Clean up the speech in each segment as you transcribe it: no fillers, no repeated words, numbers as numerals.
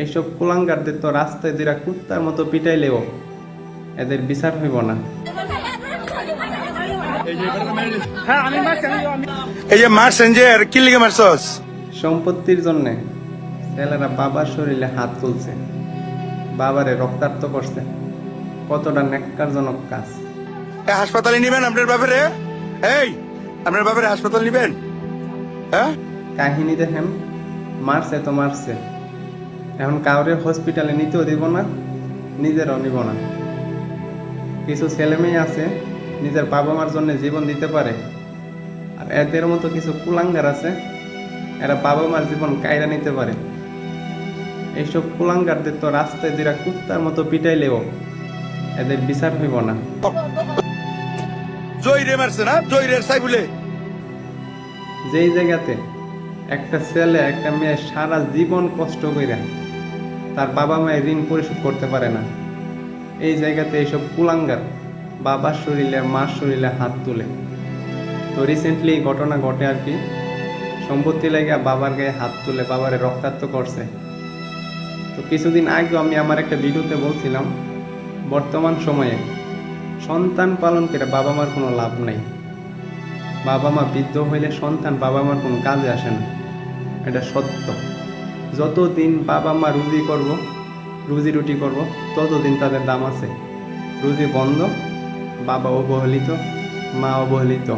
এইসব কুলাঙ্গারদের তো রাস্তায় যেরা কুত্তার মতো পিটাইলেও এদের বিচার হইব না। এই যে মারছেন যে কি লিগে মারছস? সম্পত্তির জন্য ছেলেরা বাবার শরীরে হাত তুলছে, বাবারে রক্তাক্ত করছে। কতটা ন্যাক্কারজনক কাজ। হাসপাতালে নিবেন আপনার ব্যাপারে? এই আপনার ব্যাপারে হাসপাতাল নিবেন? হ্যাঁ, কাহিনী দেখেন, মারছে তো মারছে, এখন কাউরে হসপিটালে নিতেও দিব না, নিজেরও নিব না। কিছু ছেলে মেয়ে আছে নিজের বাবা মার জন্য জীবন দিতে পারে, আর এদের মতো কিছু কুলাঙ্গার আছে এরা বাবা মার জীবন কায়রা নিতে পারে। এইসব কুলাঙ্গারদের তো রাস্তায় যেরা কুত্তার মতো পিটাইলেও এদের বিচার হইব না। জয়রে মারছে না? জয়রের সাইবুলে যেই জায়গাতে একটা ছেলে একটা মেয়ে সারা জীবন কষ্ট কইরা তার বাবা মায়ের ঋণ পরিশোধ করতে পারে না, এই জায়গাতে এইসব কুলাঙ্গার বাবার শরীরে মার শরীরে হাত তুলে। তো রিসেন্টলি এই ঘটনা ঘটে আর কি, সম্পত্তি লেগে বাবার গায়ে হাত তুলে বাবারে রক্তাক্ত করছে। তো কিছুদিন আগেও আমি আমার একটা ভিডিওতে বলছিলাম, বর্তমান সময়ে সন্তান পালন করে বাবা মার কোনো লাভ নাই। বাবা মা বৃদ্ধ হইলে সন্তান বাবা মার কোনো কাজে আসে না, এটা সত্য। যতদিন বাবা মা রুজি রুটি করব ততদিন তাদের দাম আছে। রুজি বন্ধ, বাবা অবহেলিত, মা অবহেলিত।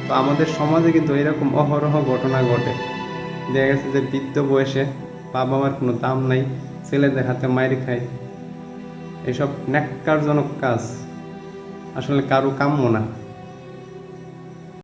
তো আমাদের সমাজে কিন্তু এরকম অহরহ ঘটনা ঘটে। দেখা গেছে যে বৃদ্ধ বয়সে বাবা মার কোনো দাম নাই, ছেলেদের হাতে মাইর খায়। এসব ন্যাক্কারজনক কাজ আসলে কারো কাম্য না।